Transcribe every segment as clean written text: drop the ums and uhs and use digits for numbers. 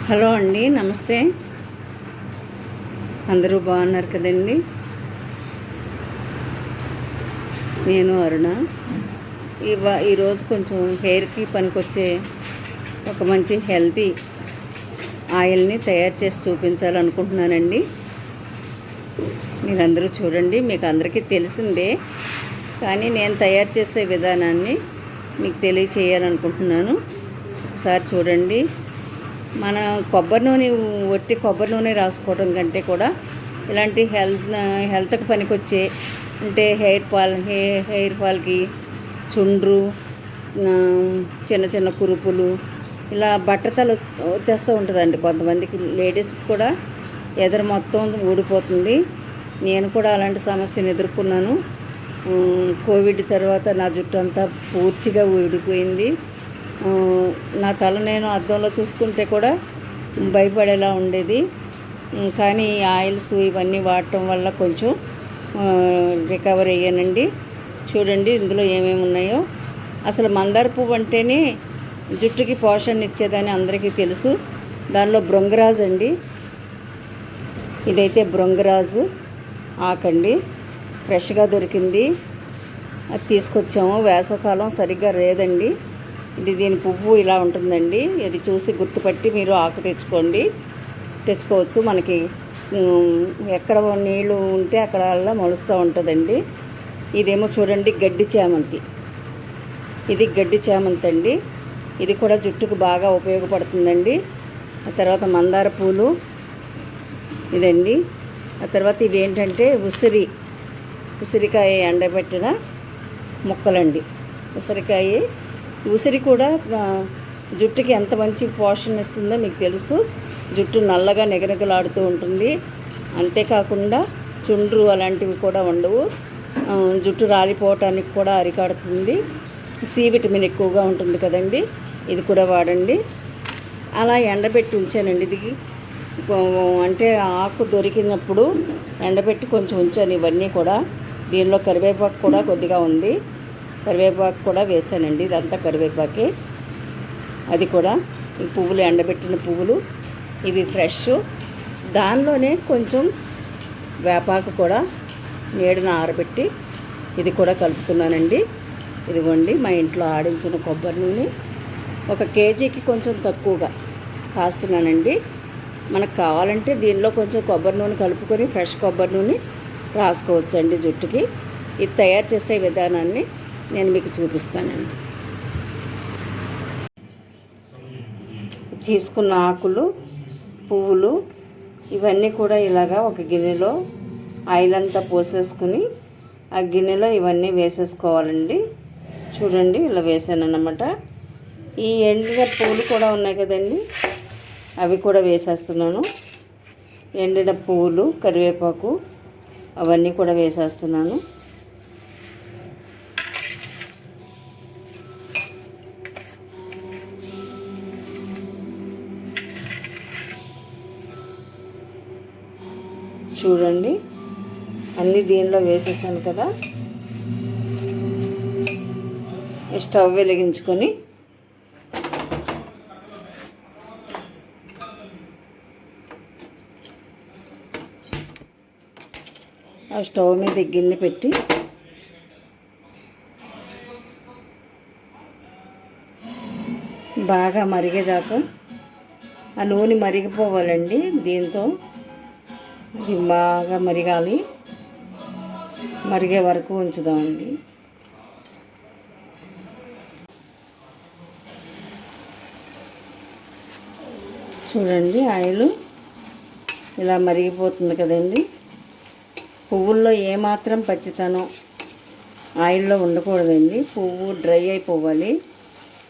Hello అండి, నమస్తే. అందరూ బాగున్నారు కదండి. నేను అరుణ. ఈరోజు కొంచెం హెయిర్కి పనికొచ్చే ఒక మంచి హెల్తీ ఆయిల్ని తయారు చేసి చూపించాలనుకుంటున్నానండి. మీరందరూ చూడండి. మీకు అందరికీ తెలిసిందే, కానీ నేను తయారు చేసే విధానాన్ని మీకు తెలియచేయాలనుకుంటున్నాను. ఒకసారి చూడండి. మన ఒట్టి కొబ్బరి నూనె రాసుకోవడం కంటే కూడా ఇలాంటి హెల్త్కి పనికొచ్చే అంటే హెయిర్ ఫాల్కి, చుండ్రు, చిన్న చిన్న కురుపులు, ఇలా బట్టతలు వచ్చేస్తూ ఉంటుందండి. కొంతమందికి లేడీస్కి కూడా ఎదరు మొత్తం ఊడిపోతుంది. నేను కూడా అలాంటి సమస్యను ఎదుర్కొన్నాను. కోవిడ్ తర్వాత నా జుట్టు అంతా పూర్తిగా ఊడిపోయింది. నా తల నేను అద్దంలో చూసుకుంటే కూడా భయపడేలా ఉండేది. కానీ ఈ ఆయిల్స్ ఇవన్నీ వాడటం వల్ల కొంచెం రికవర్ అయ్యానండి. చూడండి ఇందులో ఏమేమి ఉన్నాయో. అసలు మందార పువ్వు అంటేనే జుట్టుకి పోషణ ఇచ్చేదని అందరికీ తెలుసు. దానిలో భృంగరాజు అండి. ఇదైతే భృంగరాజు ఆకండి, ఫ్రెష్గా దొరికింది. అది తీసుకొచ్చాము. వేసవకాలం సరిగ్గా లేదండి. దీని పువ్వు ఇలా ఉంటుందండి. ఇది చూసి గుర్తుపట్టి మీరు ఆకు తెచ్చుకోవచ్చు. మనకి ఎక్కడ నీళ్ళు ఉంటే అక్కడ మొలుస్తూ ఉంటుందండి. ఇదేమో చూడండి గడ్డి చామంతి. ఇది గడ్డి చామంతి అండి. ఇది కూడా జుట్టుకు బాగా ఉపయోగపడుతుందండి. ఆ తర్వాత మందార పూలు ఇదండి. ఆ తర్వాత ఇవేంటంటే ఉసిరికాయ ఎండబెట్టిన ముక్కలండి. ఉసిరి కూడా జుట్టుకి ఎంత మంచి పోషణ ఇస్తుందో మీకు తెలుసు. జుట్టు నల్లగా నిగనిగలాడుతూ ఉంటుంది. అంతేకాకుండా చుండ్రు అలాంటివి కూడా ఉండవు. జుట్టు రాలిపోవటానికి కూడా అరికడుతుంది. సి విటమిన్ ఎక్కువగా ఉంటుంది కదండి. ఇది కూడా వాడండి. అలా ఎండబెట్టి ఉంచానండి. ఇది అంటే ఆకు దొరికినప్పుడు ఎండబెట్టి కొంచెం ఉంచాను. ఇవన్నీ కూడా దీనిలో కరివేపాకు కూడా కొద్దిగా ఉంది. కరివేపాకు కూడా వేసానండి. ఇదంతా కరివేపాకే. అది కూడా ఈ పువ్వులు, ఎండబెట్టిన పువ్వులు ఇవి ఫ్రెష్. దానిలోనే కొంచెం వేపాకు కూడా నీడన ఆరబెట్టి ఇది కూడా కలుపుతున్నానండి. ఇదిగోండి మా ఇంట్లో ఆడించిన కొబ్బరి నూనె. 1 కేజీకి కొంచెం తక్కువగా కాస్తున్నానండి. మనకు కావాలంటే దీనిలో కొంచెం కొబ్బరి నూనె కలుపుకొని ఫ్రెష్ కొబ్బరి నూనె రాసుకోవచ్చండి జుట్టుకి. ఇది తయారు చేసే విధానాన్ని నేను మీకు చూపిస్తానండి. తీసుకున్న ఆకులు, పువ్వులు ఇవన్నీ కూడా ఇలాగా ఒక గిన్నెలో ఆయిల్ అంతా పోసేసుకుని ఆ గిన్నెలో ఇవన్నీ వేసేసుకోవాలండి. చూడండి ఇలా వేసాను అన్నమాట. ఈ ఎండిన పువ్వులు కూడా ఉన్నాయి కదండి, అవి కూడా వేసేస్తున్నాను. ఎండిన పువ్వులు, కరివేపాకు అవన్నీ కూడా వేసేస్తున్నాను. చూడండి అన్నీ దీనిలో వేసేసాను కదా. స్టవ్ వెలిగించుకొని ఆ స్టవ్ మీద గిన్నె పెట్టి బాగా మరిగేదాకా ఆ నూనె మరిగిపోవాలండి. దీంతో ఇది బాగా మరిగాలి. మరిగే వరకు ఉంచుదామండి. చూడండి ఆయిల్ ఇలా మరిగిపోతుంది కదండి. పువ్వుల్లో ఏమాత్రం పచ్చితనం ఆయిల్లో ఉండకూడదండి. పువ్వు డ్రై అయిపోవాలి.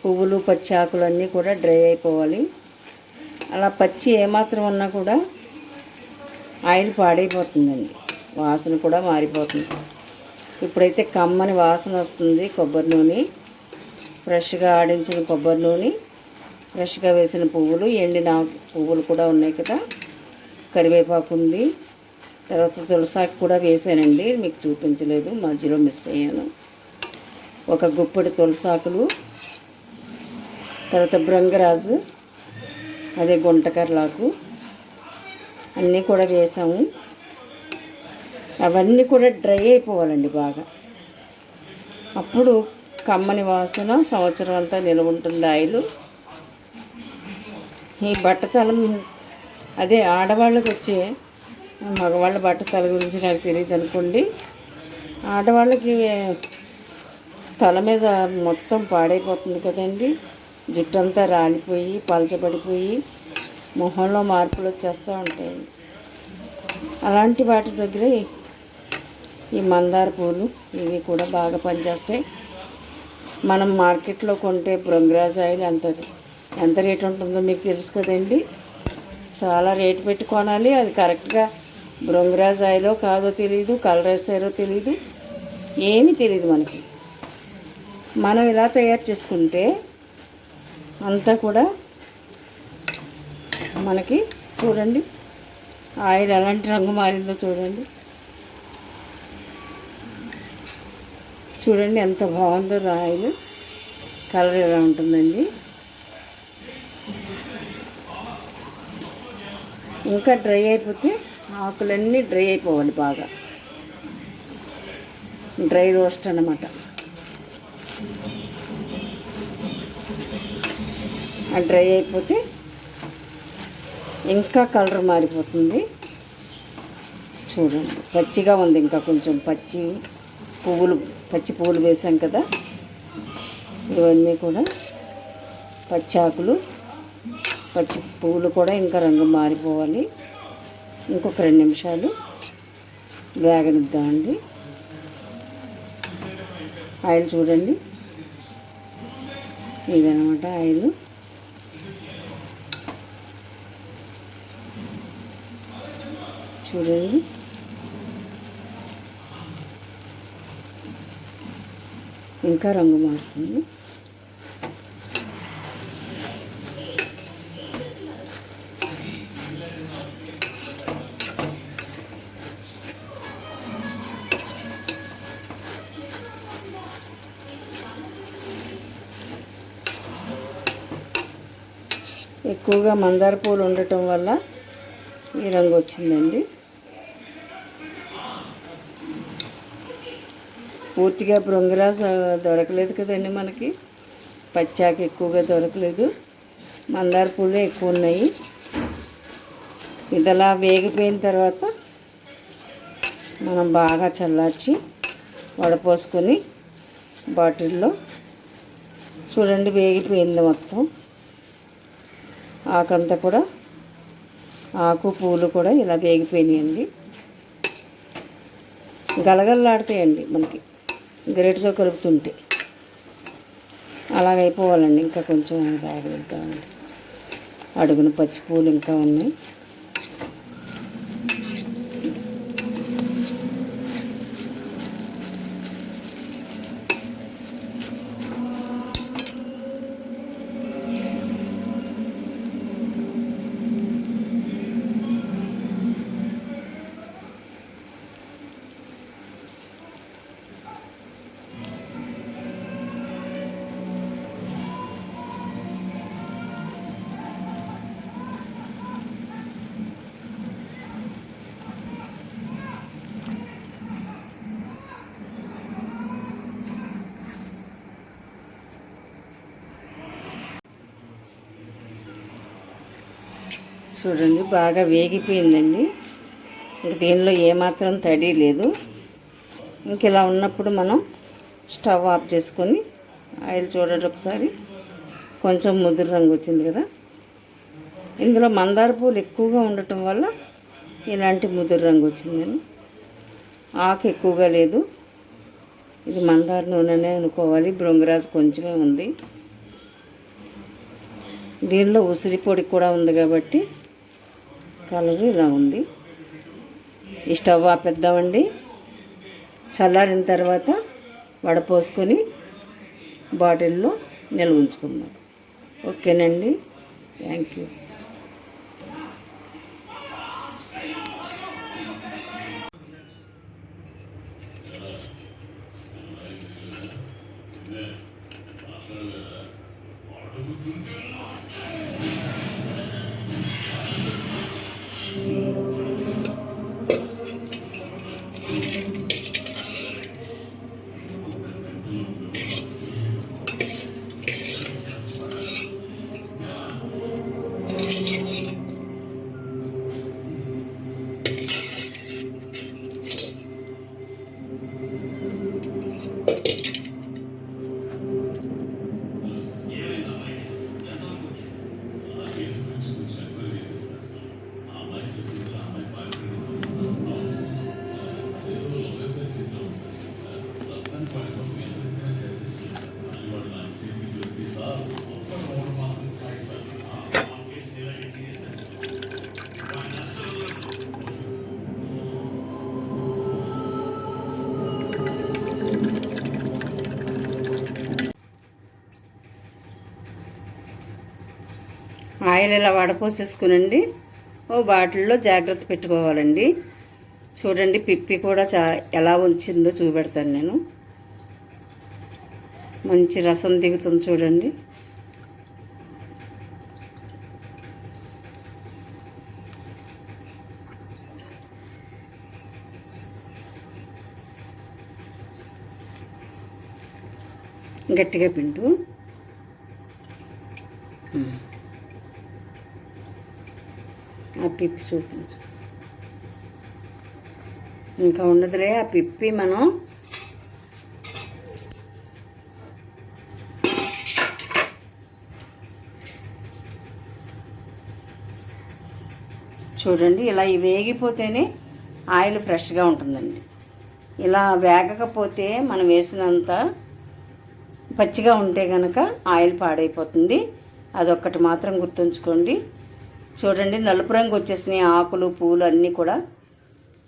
పువ్వులు, పచ్చి ఆకులు అన్నీ కూడా డ్రై అయిపోవాలి. అలా పచ్చి ఏమాత్రం ఉన్నా కూడా ఆయిల్ పాడైపోతుందండి. వాసన కూడా మారిపోతుంది. ఇప్పుడైతే కమ్మని వాసన వస్తుంది. కొబ్బరి నూనె, ఫ్రెష్గా ఆడించిన కొబ్బరి నూనె, ఫ్రెష్గా వేసిన పువ్వులు, ఎండిన పువ్వులు కూడా ఉన్నాయి కదా. కరివేపాకు ఉంది. తర్వాత తులసాకు కూడా వేసానండి, మీకు చూపించలేదు, మధ్యలో మిస్ అయ్యాను. 1 గుప్పెడు తులసాకులు, తర్వాత భృంగరాజు, అదే గుంటకర్లాకు అన్నీ కూడా వేసాము. అవన్నీ కూడా డ్రై అయిపోవాలండి బాగా. అప్పుడు కమ్మని వాసన సంవత్సరం అంతా నిలవ ఉంటుంది ఆయిల్. ఈ బట్టతలం అదే ఆడవాళ్ళకి వచ్చే, మగవాళ్ళ బట్టతల గురించి నాకు తెలియదు అనుకోండి. ఆడవాళ్ళకి తల మీద మొత్తం పాడైపోతుంది కదండి, జుట్టు అంతా రాలిపోయి పలచబడిపోయి మొహంలో మార్పులు వచ్చేస్తూ ఉంటాయి. అలాంటి వాటి దగ్గర ఈ మందార పూలు ఇవి కూడా బాగా పనిచేస్తాయి. మనం మార్కెట్లో కొంటే బృంగరాజ్ ఆయిల్ ఎంత రేటు ఉంటుందో మీకు తెలుసు కదండి. చాలా రేటు పెట్టి కొనాలి. అది కరెక్ట్గా బృంగరాజ్ ఆయిలో కాదో తెలియదు, కలర్ వేసారో తెలియదు, ఏమీ తెలియదు మనకి. మనం ఇలా తయారు చేసుకుంటే అంతా కూడా మనకి చూడండి ఆయిల్ ఎలాంటి రంగు మారిందో చూడండి. చూడండి ఎంత బాగుందో ఆయిల్, కలర్ ఎలా ఉంటుందండి. ఇంకా డ్రై అయిపోతే ఆకులన్నీ డ్రై అయిపోవాలి బాగా. డ్రై రోస్ట్ అన్నమాట. ఆ డ్రై అయిపోతే ఇంకా కలర్ మారిపోతుంది. చూడండి పచ్చిగా ఉంది, ఇంకా కొంచెం పచ్చి పువ్వులు వేసాం కదా, ఇవన్నీ కూడా పచ్చి ఆకులు, పచ్చి పువ్వులు కూడా ఇంకా రంగు మారిపోవాలి. ఇంకొక 2 నిమిషాలు వేగనిద్దామండి. ఆయిల్ చూడండి, ఇదనమాట ఆయిల్. చూడండి ఇంకా రంగు మారుతుంది. ఎక్కువగా మందార పూలు ఉండటం వల్ల ఈ రంగు వచ్చిందండి. పూర్తిగా బృంగరాజ్ దొరకలేదు కదండి మనకి, పచ్చాక ఎక్కువగా దొరకలేదు, మందార పూలే ఎక్కువ ఉన్నాయి. ఇదలా వేగిపోయిన తర్వాత మనం బాగా చల్లార్చి వడపోసుకొని బాటిల్లో చూడండి వేగిపోయింది మొత్తం. ఆకంతా కూడా, ఆకు పూలు కూడా ఇలా వేగిపోయినాయండి. గలగలలాడుతాయండి మనకి గరిటెతో కలుపుతుంటే. అలాగైపోవాలండి. ఇంకా కొంచెం రాగలుగుతామండి. అడుగున పచ్చి పూలు ఇంకా ఉన్నాయి. చూడండి బాగా వేగిపోయిందండి. ఇంక దీనిలో ఏమాత్రం తడి లేదు. ఇంక ఇలా ఉన్నప్పుడు మనం స్టవ్ ఆఫ్ చేసుకొని ఆయిల్ చూడండి ఒకసారి, కొంచెం ముదురు రంగు వచ్చింది కదా. ఇందులో మందార పూలు ఎక్కువగా ఉండటం వల్ల ఇలాంటి ముదురు రంగు వచ్చిందండి. ఆకు ఎక్కువగా లేదు. ఇది మందార నూనెనే అనుకోవాలి, బృంగరాజ్ కొంచెమే ఉంది. దీనిలో ఉసిరి పొడి కూడా ఉంది కాబట్టి కలర్ ఇలా ఉంది. ఈ స్టవ్ ఆపేద్దామండి. చల్లారిన తర్వాత వడపోసుకొని బాటిల్లో నిల్వ ఉంచుకుందాం. ఓకేనండి, థ్యాంక్ యూ. ఆయిల్ ఇలా వడపోసేసుకునండి ఓ బాటిల్లో జాగ్రత్త పెట్టుకోవాలండి. చూడండి పిప్పి కూడా ఎలా ఉంచిందో చూపెడతాను నేను. మంచి రసం దిగుతుంది చూడండి. గట్టిగా పిండు. ఆ పిప్పి చూపించు. ఇంకా ఉండదులే ఆ పిప్పి. మనం చూడండి ఇలా వేగిపోతేనే ఆయిల్ ఫ్రెష్గా ఉంటుందండి. ఇలా వేగకపోతే మనం వేసినంత పచ్చిగా ఉంటే కనుక ఆయిల్ పాడైపోతుంది. అదొక్కటి మాత్రం గుర్తుంచుకోండి. చూడండి నలుపు రంగు వచ్చేసినాయి ఆకులు పూలు అన్నీ కూడా.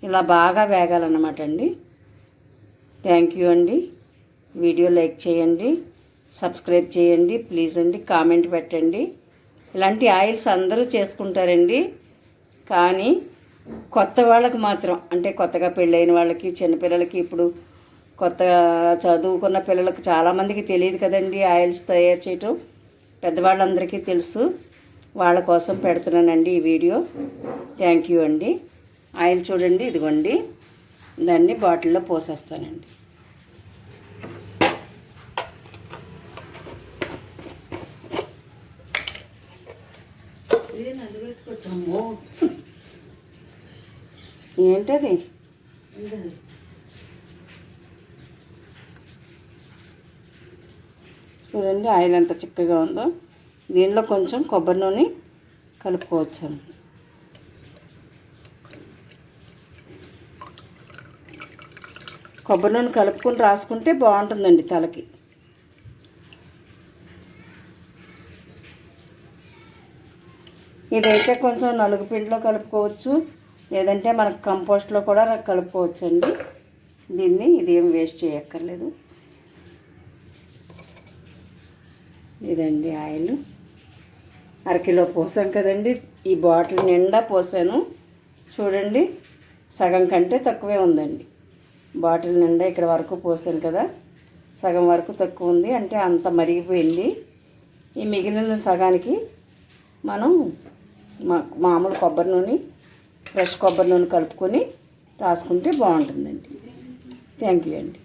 ఇలా బాగా వేగాలన్నమాట అండి. థ్యాంక్ యూ అండి. వీడియో లైక్ చేయండి, సబ్స్క్రైబ్ చేయండి ప్లీజ్ అండి, కామెంట్ పెట్టండి. ఇలాంటి ఆయిల్స్ అందరూ చేసుకుంటారండి, కానీ కొత్త వాళ్ళకి మాత్రం, అంటే కొత్తగా పెళ్ళైన వాళ్ళకి, చిన్నపిల్లలకి, ఇప్పుడు కొత్తగా చదువుకున్న పిల్లలకు చాలామందికి తెలియదు కదండి ఆయిల్స్ తయారు చేయటం. పెద్దవాళ్ళందరికీ తెలుసు. వాళ్ళ కోసం పెడుతున్నానండి ఈ వీడియో. థ్యాంక్ యూ అండి. ఆయిల్ చూడండి ఇదిగోండి, దాన్ని బాటిల్లో పోసేస్తానండి. ఏంటది? చూడండి ఆయిల్ ఎంత చిక్కగా ఉందో. దీనిలో కొంచెం కొబ్బరి నూనె కలుపుకోవచ్చు. కొబ్బరి నూనె కలుపుకొని రాసుకుంటే బాగుంటుందండి తలకి. ఇదైతే కొంచెం నలుగు పిండిలో కలుపుకోవచ్చు, లేదంటే మనకు కంపోస్ట్లో కూడా కలుపుకోవచ్చు అండి. దీన్ని ఇదేం వేస్ట్ చేయక్కర్లేదు. ఇదండి ఆయిల్. అరకిలో పోసాం కదండి, ఈ బాటిల్ నిండా పోసాను. చూడండి సగం కంటే తక్కువే ఉందండి. బాటిల్ నిండా ఇక్కడ వరకు పోసాను కదా, సగం వరకు తక్కువ ఉంది, అంటే అంత మరిగిపోయింది. ఈ మిగిలిన సగానికి మనం మామూలు కొబ్బరి నూనె, ఫ్రెష్ కొబ్బరి నూనె కలుపుకొని రాసుకుంటే బాగుంటుందండి. థ్యాంక్ యూ అండి.